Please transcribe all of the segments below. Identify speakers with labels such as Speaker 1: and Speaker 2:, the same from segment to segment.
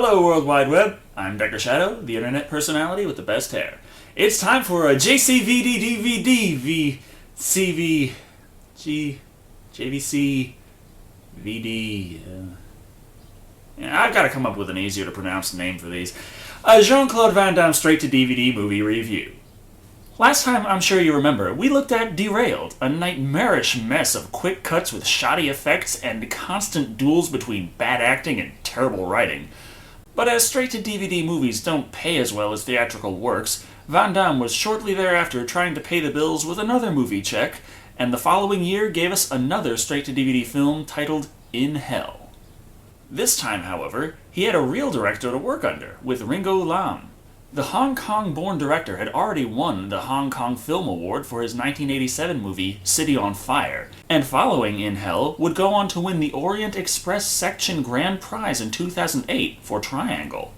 Speaker 1: Hello, World Wide Web. I'm Dr. Shado, the internet personality with the best hair. It's time for a JCVD DVD VCV JVC VD. I've got to come up with an easier to pronounce name for these. A Jean-Claude Van Damme straight-to-DVD movie review. Last time, I'm sure you remember, we looked at Derailed, a nightmarish mess of quick cuts with shoddy effects and constant duels between bad acting and terrible writing. But as straight-to-DVD movies don't pay as well as theatrical works, Van Damme was shortly thereafter trying to pay the bills with another movie check, and the following year gave us another straight-to-DVD film titled In Hell. This time, however, he had a real director to work under, with Ringo Lam. The Hong Kong-born director had already won the Hong Kong Film Award for his 1987 movie City on Fire, and following In Hell would go on to win the Orient Express Section Grand Prize in 2008 for Triangle.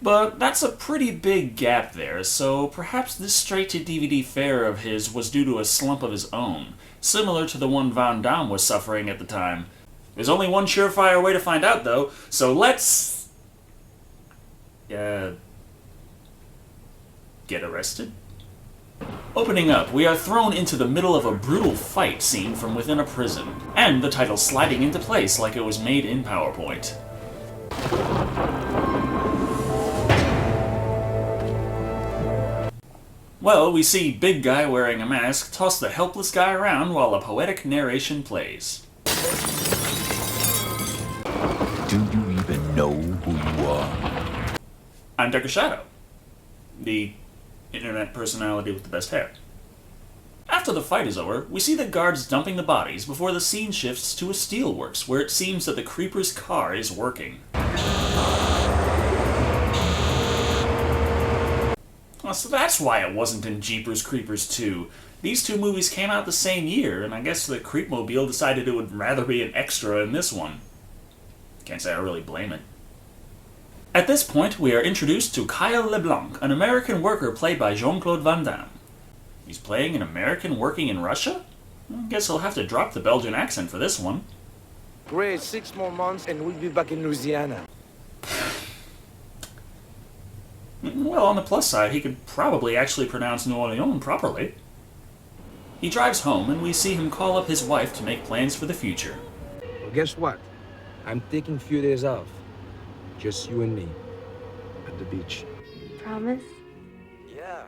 Speaker 1: But that's a pretty big gap there, so perhaps this straight-to-DVD fare of his was due to a slump of his own, similar to the one Van Damme was suffering at the time. There's only one surefire way to find out, though, so let's... get arrested? Opening up, we are thrown into the middle of a brutal fight scene from within a prison, and the title sliding into place like it was made in PowerPoint. Well, we see big guy wearing a mask toss the helpless guy around while a poetic narration plays.
Speaker 2: Do you even know who you are?
Speaker 1: I'm Dr. Shado, the internet personality with the best hair. After the fight is over, we see the guards dumping the bodies before the scene shifts to a steelworks, where it seems that the Creeper's car is working. Well, so that's why it wasn't in Jeepers Creepers 2. These two movies came out the same year, and I guess the Creepmobile decided it would rather be an extra in this one. Can't say I really blame it. At this point, we are introduced to Kyle Leblanc, an American worker played by Jean-Claude Van Damme. He's playing an American working in Russia? I guess he'll have to drop the Belgian accent for this one.
Speaker 3: Great, 6 more months and we'll be back in Louisiana.
Speaker 1: Well, on the plus side, he could probably actually pronounce New Orleans properly. He drives home, and we see him call up his wife to make plans for the future.
Speaker 3: Well, guess what? I'm taking a few days off. Just you and me. At the beach.
Speaker 4: Promise?
Speaker 3: Yeah.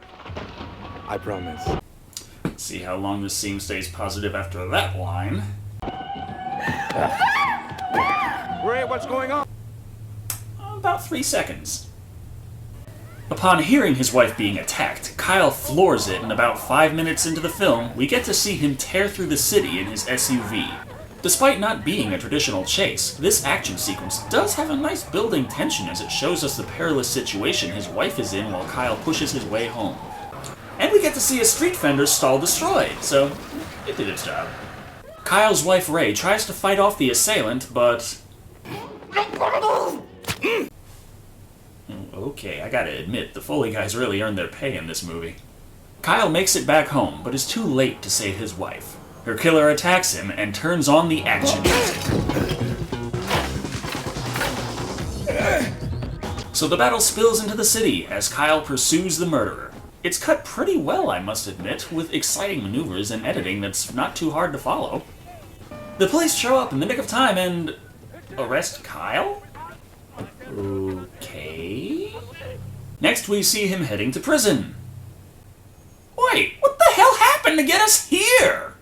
Speaker 3: I promise.
Speaker 1: Let's see how long this scene stays positive after that line.
Speaker 3: Ray, what's going on?
Speaker 1: About 3 seconds. Upon hearing his wife being attacked, Kyle floors it, and about 5 minutes into the film, we get to see him tear through the city in his SUV. Despite not being a traditional chase, this action sequence does have a nice building tension as it shows us the perilous situation his wife is in while Kyle pushes his way home. And we get to see a street vendor stall destroyed, so it did its job. Kyle's wife Ray tries to fight off the assailant, but... Okay, I gotta admit, the Foley guys really earned their pay in this movie. Kyle makes it back home, but is too late to save his wife. Her killer attacks him and turns on the action music. So the battle spills into the city as Kyle pursues the murderer. It's cut pretty well, I must admit, with exciting maneuvers and editing that's not too hard to follow. The police show up in the nick of time and... arrest Kyle? Okay... Next we see him heading to prison. Wait, what the hell happened to get us here?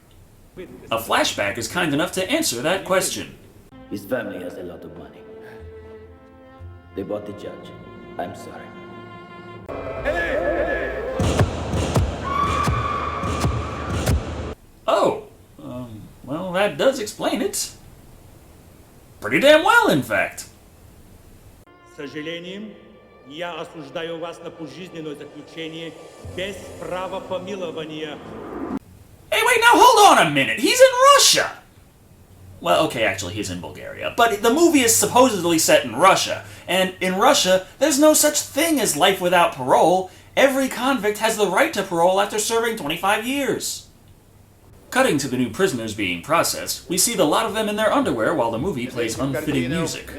Speaker 1: A flashback is kind enough to answer that question.
Speaker 5: His family has a lot of money. They bought the judge. I'm sorry.
Speaker 1: Oh, well, that does explain it. Pretty damn well, in fact.
Speaker 6: С сожалением, я осуждаю вас на пожизненное заключение без права помилования.
Speaker 1: Hey, wait, now hold on a minute. He's in Russia! Well, okay, actually, he's in Bulgaria. But the movie is supposedly set in Russia. And in Russia, there's no such thing as life without parole. Every convict has the right to parole after serving 25 years. Cutting to the new prisoners being processed, we see the lot of them in their underwear while the movie plays unfitting music.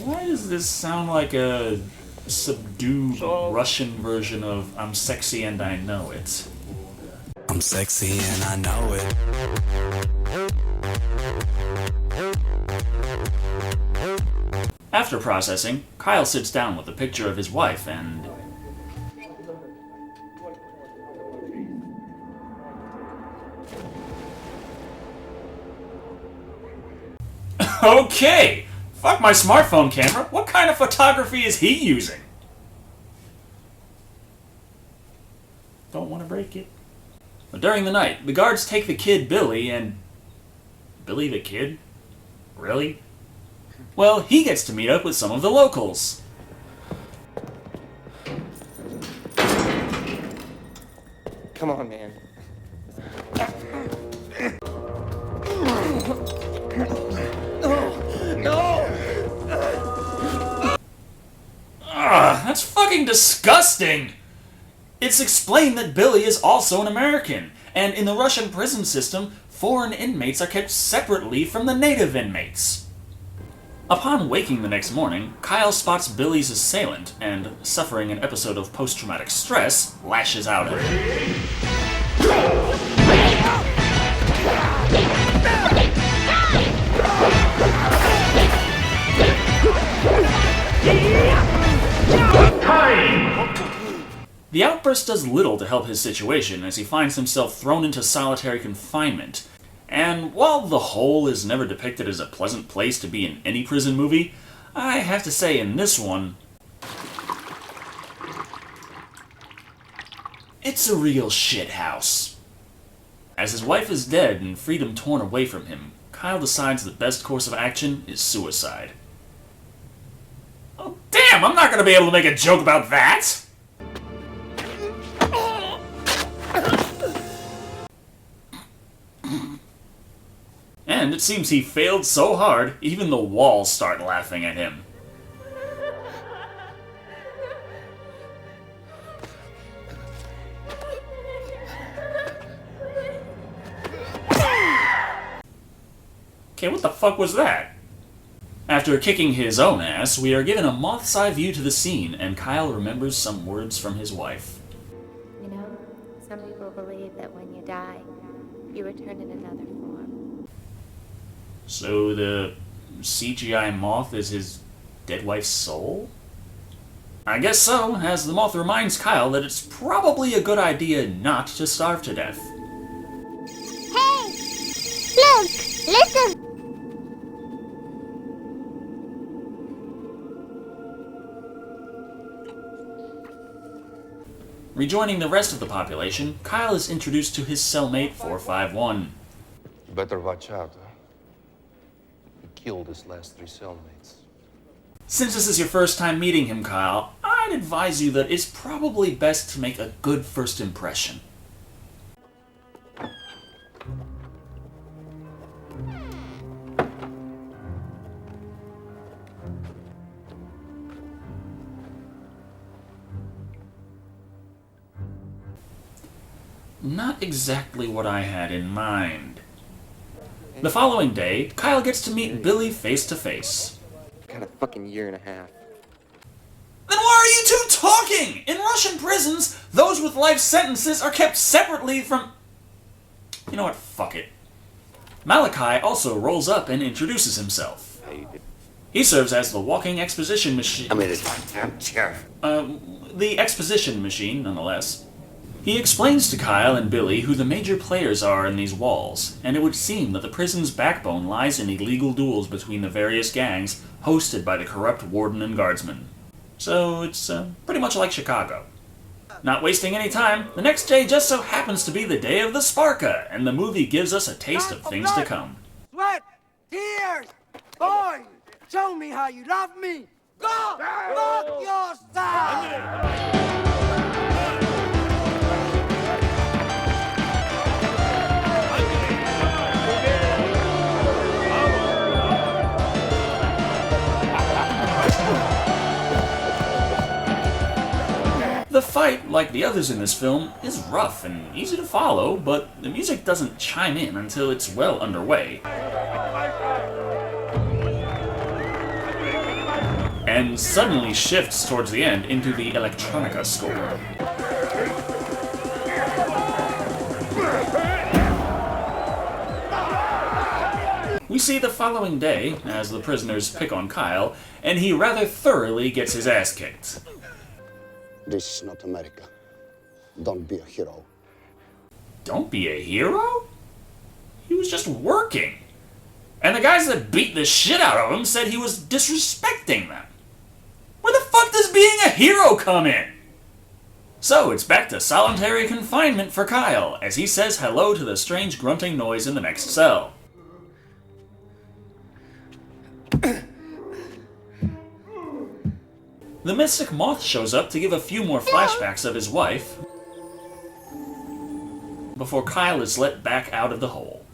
Speaker 1: Why does this sound like a subdued Russian version of I'm Sexy and I Know It?
Speaker 4: I'm sexy and I know it.
Speaker 1: After processing, Kyle sits down with a picture of his wife and... Okay! Fuck my smartphone camera. What kind of photography is he using? Don't want to break it. But during the night, the guards take the kid Billy and... Billy the kid? Really? Well, he gets to meet up with some of the locals.
Speaker 7: Come on, man.
Speaker 1: That's fucking disgusting! It's explained that Billy is also an American, and in the Russian prison system, foreign inmates are kept separately from the native inmates. Upon waking the next morning, Kyle spots Billy's assailant, and, suffering an episode of post-traumatic stress, lashes out at him. The outburst does little to help his situation as he finds himself thrown into solitary confinement. And while the Hole is never depicted as a pleasant place to be in any prison movie, I have to say in this one, it's a real shithouse. As his wife is dead and freedom torn away from him, Kyle decides the best course of action is suicide. Oh damn, I'm not gonna be able to make a joke about that! And it seems he failed so hard, even the walls start laughing at him. Okay, what the fuck was that? After kicking his own ass, we are given a moth's eye view to the scene, and Kyle remembers some words from his wife.
Speaker 8: You know, some people believe that when you die, you return in another form.
Speaker 1: So the CGI moth is his dead wife's soul? I guess so, as the moth reminds Kyle that it's probably a good idea not to starve to death.
Speaker 9: Hey! Look! Listen!
Speaker 1: Rejoining the rest of the population, Kyle is introduced to his cellmate 451.
Speaker 10: You better watch out. He killed his last 3 cellmates.
Speaker 1: Since this is your first time meeting him, Kyle, I'd advise you that it's probably best to make a good first impression. Not exactly what I had in mind. The following day, Kyle gets to meet Billy face to face.
Speaker 7: Got a fucking year and a half.
Speaker 1: Then why are you two talking? In Russian prisons, those with life sentences are kept separately from... You know what? Fuck it. Malachi also rolls up and introduces himself. He serves as the walking exposition machine. The exposition machine, nonetheless. He explains to Kyle and Billy who the major players are in these walls, and it would seem that the prison's backbone lies in illegal duels between the various gangs hosted by the corrupt warden and guardsmen. So it's pretty much like Chicago. Not wasting any time, the next day just so happens to be the day of the Sparka, and the movie gives us a taste of things to come.
Speaker 11: Sweat, tears, boy, show me how you love me. Go, fuck yourself.
Speaker 1: The fight, like the others in this film, is rough and easy to follow, but the music doesn't chime in until it's well underway. and suddenly shifts towards the end into the electronica score. We see the following day as the prisoners pick on Kyle, and he rather thoroughly gets his ass kicked.
Speaker 12: This is not America. Don't be a hero.
Speaker 1: Don't be a hero? He was just working. And the guys that beat the shit out of him said he was disrespecting them. Where the fuck does being a hero come in? So it's back to solitary confinement for Kyle, as he says hello to the strange grunting noise in the next cell. The mystic moth shows up to give a few more flashbacks of his wife before Kyle is let back out of the hole.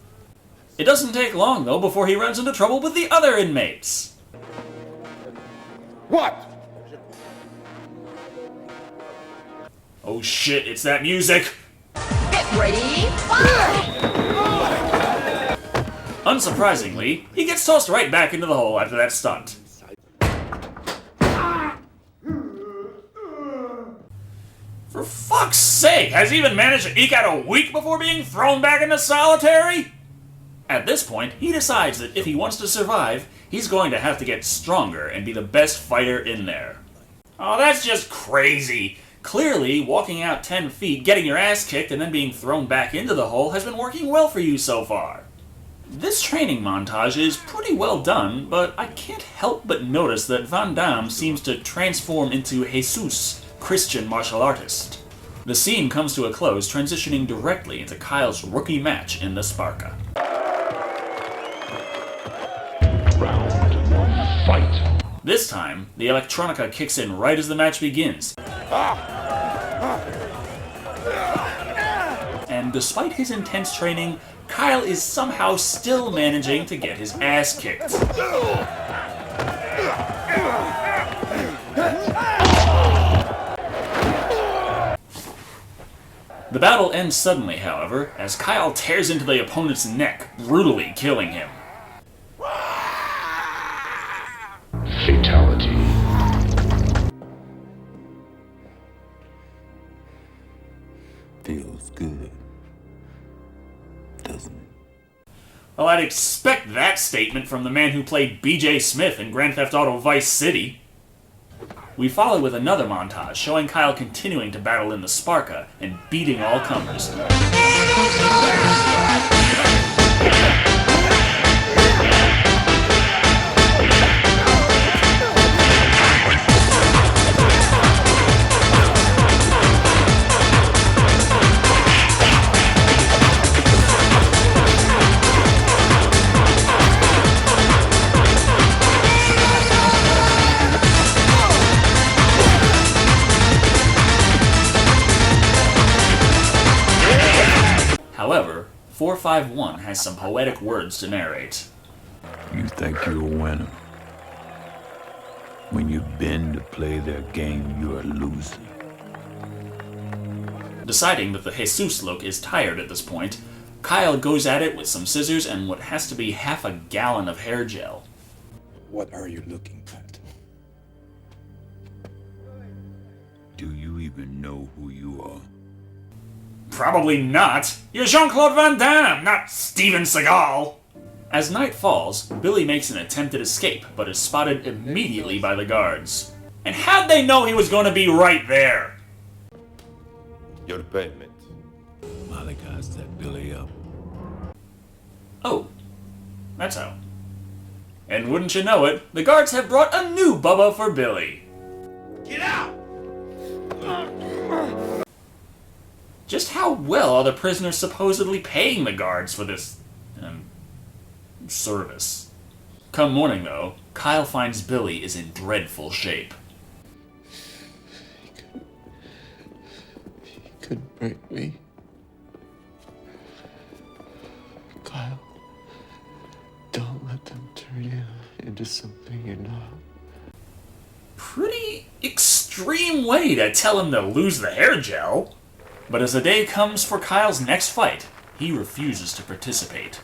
Speaker 1: It doesn't take long, though, before he runs into trouble with the other inmates.
Speaker 10: What?
Speaker 1: Oh shit, it's that music!
Speaker 13: Get ready, fire!
Speaker 1: Unsurprisingly, he gets tossed right back into the hole after that stunt. For fuck's sake, has he even managed to eke out a week before being thrown back into solitary? At this point, he decides that if he wants to survive, he's going to have to get stronger and be the best fighter in there. Oh, that's just crazy. Clearly, walking out 10 feet, getting your ass kicked, and then being thrown back into the hole has been working well for you so far. This training montage is pretty well done, but I can't help but notice that Van Damme seems to transform into Jesus, Christian martial artist. The scene comes to a close, transitioning directly into Kyle's rookie match in the Sparka.
Speaker 2: Round one, fight.
Speaker 1: This time, the electronica kicks in right as the match begins. And despite his intense training, Kyle is somehow still managing to get his ass kicked. The battle ends suddenly, however, as Kyle tears into the opponent's neck, brutally killing him.
Speaker 2: Fatality.
Speaker 4: Feels good, doesn't it?
Speaker 1: Well, I'd expect that statement from the man who played B.J. Smith in Grand Theft Auto Vice City. We follow with another montage showing Kyle continuing to battle in the Sparka and beating all comers. However, 451 has some poetic words to narrate.
Speaker 2: You think you're a winner. When you bend to play their game, you're a loser.
Speaker 1: Deciding that the Jesus look is tired at this point, Kyle goes at it with some scissors and what has to be half a gallon of hair gel.
Speaker 4: What are you looking at?
Speaker 2: Do you even know who you are?
Speaker 1: Probably not. You're Jean-Claude Van Damme, not Steven Seagal. As night falls, Billy makes an attempted escape, but is spotted immediately by the guards. And how'd they know he was going to be right there?
Speaker 10: Your payment.
Speaker 2: Malika set Billy up.
Speaker 1: Oh, that's how. And wouldn't you know it, the guards have brought a new Bubba for Billy.
Speaker 11: Get out!
Speaker 1: Just how well are the prisoners supposedly paying the guards for this, service? Come morning, though, Kyle finds Billy is in dreadful shape.
Speaker 14: He could break me. Kyle, don't let them turn you into something you're not.
Speaker 1: Pretty extreme way to tell him to lose the hair gel. But as the day comes for Kyle's next fight, he refuses to participate.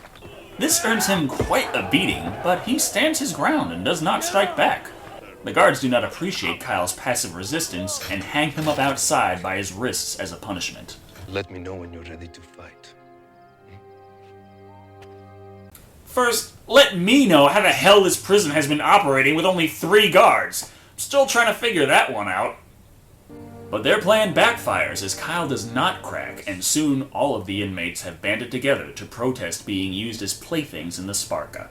Speaker 1: This earns him quite a beating, but he stands his ground and does not strike back. The guards do not appreciate Kyle's passive resistance and hang him up outside by his wrists as a punishment.
Speaker 10: Let me know when you're ready to fight.
Speaker 1: First, let me know how the hell this prison has been operating with only 3 guards. I'm still trying to figure that one out. But their plan backfires as Kyle does not crack, and soon all of the inmates have banded together to protest being used as playthings in the Sparka.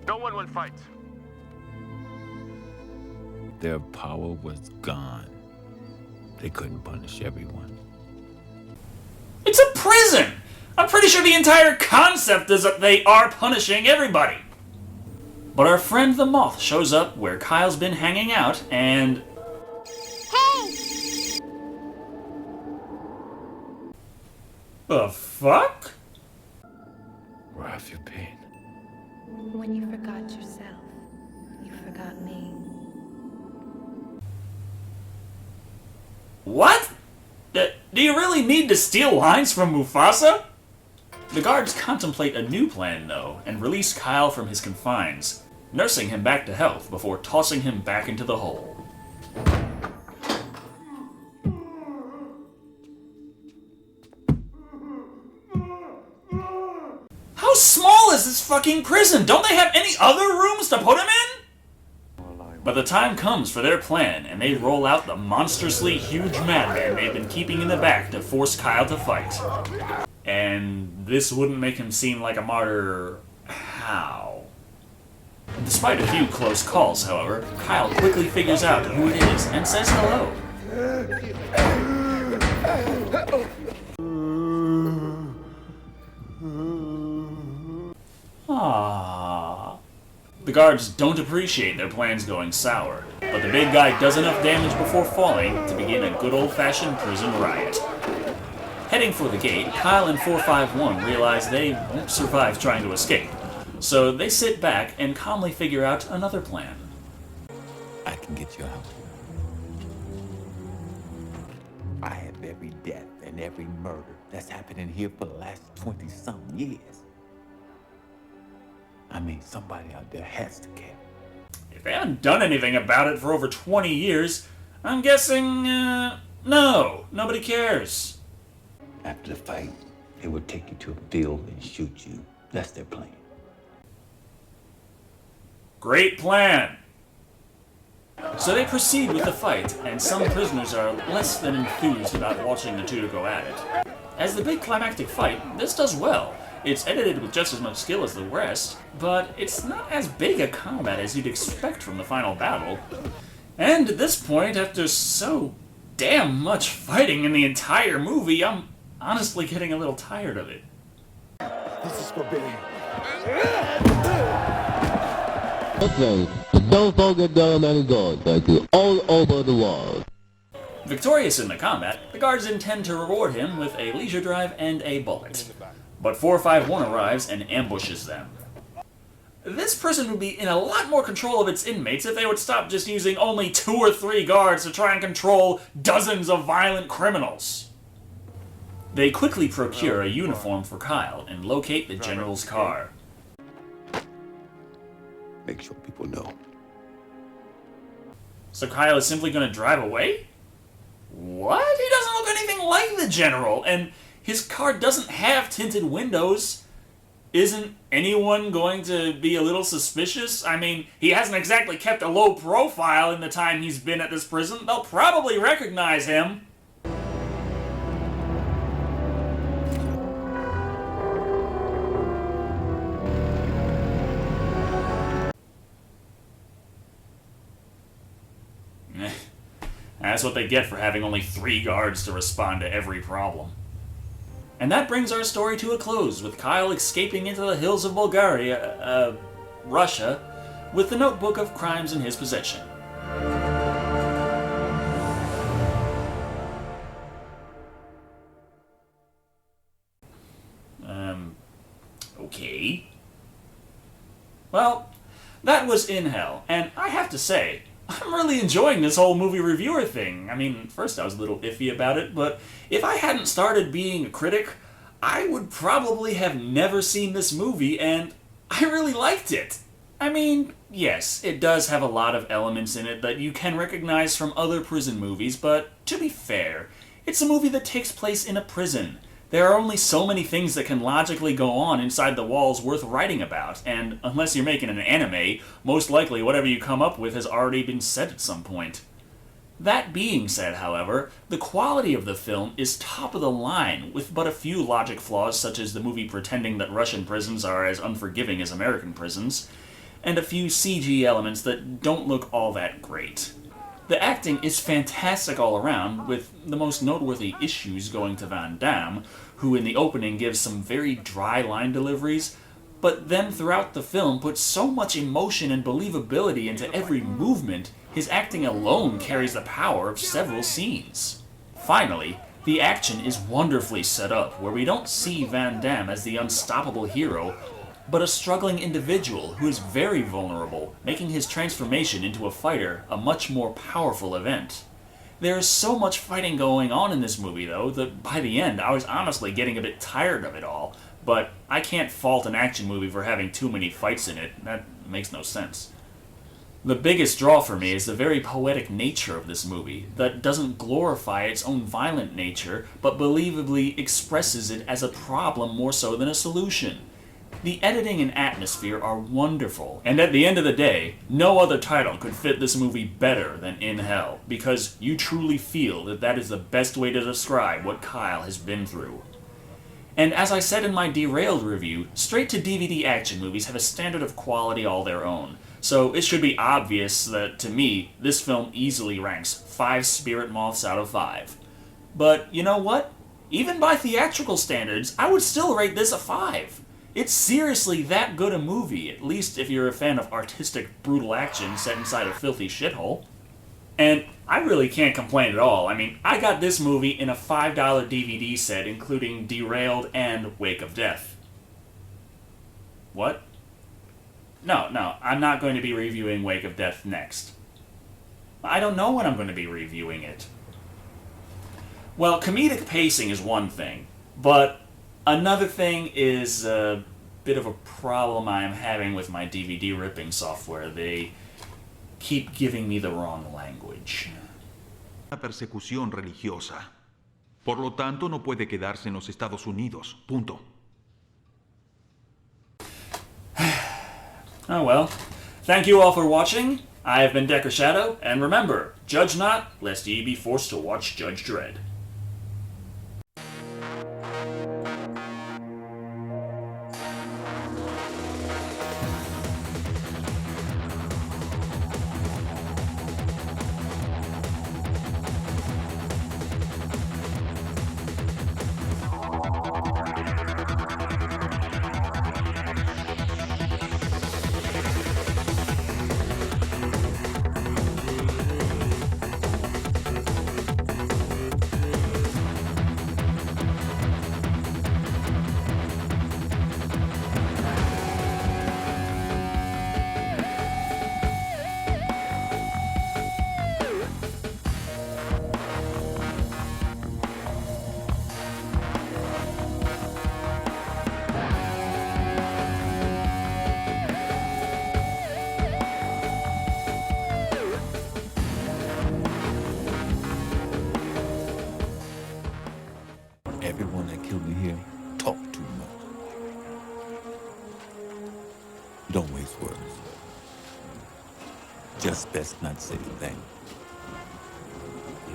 Speaker 15: No one will fight.
Speaker 2: Their power was gone. They couldn't punish everyone.
Speaker 1: It's a prison! I'm pretty sure the entire concept is that they are punishing everybody. But our friend the Moth shows up where Kyle's been hanging out, and...
Speaker 9: Hey!
Speaker 1: The fuck?
Speaker 14: Where have you been?
Speaker 8: When you forgot yourself, you forgot me.
Speaker 1: What? Do you really need to steal lines from Mufasa? The guards contemplate a new plan, though, and release Kyle from his confines, nursing him back to health before tossing him back into the hole. How small is this fucking prison? Don't they have any other rooms to put him in? But the time comes for their plan, and they roll out the monstrously huge madman they've been keeping in the back to force Kyle to fight. And this wouldn't make him seem like a martyr. How? Despite a few close calls, however, Kyle quickly figures out who it is and says hello. Aww. The guards don't appreciate their plans going sour, but the big guy does enough damage before falling to begin a good old-fashioned prison riot. Heading for the gate, Kyle and 451 realize they won't survive trying to escape, so they sit back and calmly figure out another plan.
Speaker 2: I can get you out. I have every death and every murder that's happening here for the last 20-something years. I mean, somebody out there has to care.
Speaker 1: If they haven't done anything about it for over 20 years, I'm guessing, no, nobody cares.
Speaker 2: After the fight, they would take you to a field and shoot you. That's their plan.
Speaker 1: Great plan! So they proceed with the fight, and some prisoners are less than enthused about watching the two to go at it. As the big climactic fight, this does well. It's edited with just as much skill as the rest, but it's not as big a combat as you'd expect from the final battle. And at this point, after so damn much fighting in the entire movie, I'm honestly getting a little tired of it.
Speaker 11: This is forbidden.
Speaker 16: Okay, don't forget down and go. Thank you. All over the world.
Speaker 1: Victorious in the combat, the guards intend to reward him with a leisure drive and a bullet. But 451 arrives and ambushes them. This prison would be in a lot more control of its inmates if they would stop just using only 2 or 3 guards to try and control dozens of violent criminals. They quickly procure a uniform for Kyle and locate the general's car.
Speaker 12: Make sure people know.
Speaker 1: So Kyle is simply going to drive away? What? He doesn't look anything like the general, and his car doesn't have tinted windows. Isn't anyone going to be a little suspicious? I mean, he hasn't exactly kept a low profile in the time he's been at this prison. They'll probably recognize him. That's what they get for having only 3 guards to respond to every problem. And that brings our story to a close, with Kyle escaping into the hills of Bulgaria, Russia, with the notebook of crimes in his possession. Okay. Well, that was In Hell, and I have to say, I'm really enjoying this whole movie reviewer thing. I mean, first I was a little iffy about it, but if I hadn't started being a critic, I would probably have never seen this movie, and I really liked it. I mean, yes, it does have a lot of elements in it that you can recognize from other prison movies, but to be fair, it's a movie that takes place in a prison. There are only so many things that can logically go on inside the walls worth writing about, and unless you're making an anime, most likely whatever you come up with has already been said at some point. That being said, however, the quality of the film is top of the line, with but a few logic flaws such as the movie pretending that Russian prisons are as unforgiving as American prisons, and a few CG elements that don't look all that great. The acting is fantastic all around, with the most noteworthy issues going to Van Damme, who in the opening gives some very dry line deliveries, but then throughout the film puts so much emotion and believability into every movement, his acting alone carries the power of several scenes. Finally, the action is wonderfully set up, where we don't see Van Damme as the unstoppable hero, but a struggling individual who is very vulnerable, making his transformation into a fighter a much more powerful event. There is so much fighting going on in this movie, though, that by the end I was honestly getting a bit tired of it all, but I can't fault an action movie for having too many fights in it. That makes no sense. The biggest draw for me is the very poetic nature of this movie, that doesn't glorify its own violent nature, but believably expresses it as a problem more so than a solution. The editing and atmosphere are wonderful, and at the end of the day, no other title could fit this movie better than In Hell, because you truly feel that that is the best way to describe what Kyle has been through. And as I said in my Derailed review, straight-to-DVD action movies have a standard of quality all their own, so it should be obvious that, to me, this film easily ranks 5 spirit moths out of 5. But you know what? Even by theatrical standards, I would still rate this a 5. It's seriously that good a movie, at least if you're a fan of artistic, brutal action set inside a filthy shithole. And I really can't complain at all. I mean, I got this movie in a $5 DVD set, including Derailed and Wake of Death. What? No, I'm not going to be reviewing Wake of Death next. I don't know when I'm going to be reviewing it. Well, comedic pacing is one thing, but another thing is a bit of a problem I'm having with my DVD ripping software. They keep giving me the wrong language.
Speaker 17: Una persecución religiosa. Por lo tanto, no puede quedarse en los Estados Unidos. Punto.
Speaker 1: Oh well. Thank you all for watching. I have been Decker Shado, and remember, judge not, lest ye be forced to watch Judge Dredd.
Speaker 2: Everyone that killed me here talk too much. Don't waste words. Just best not say a thing.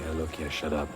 Speaker 3: Yeah, look here, shut up.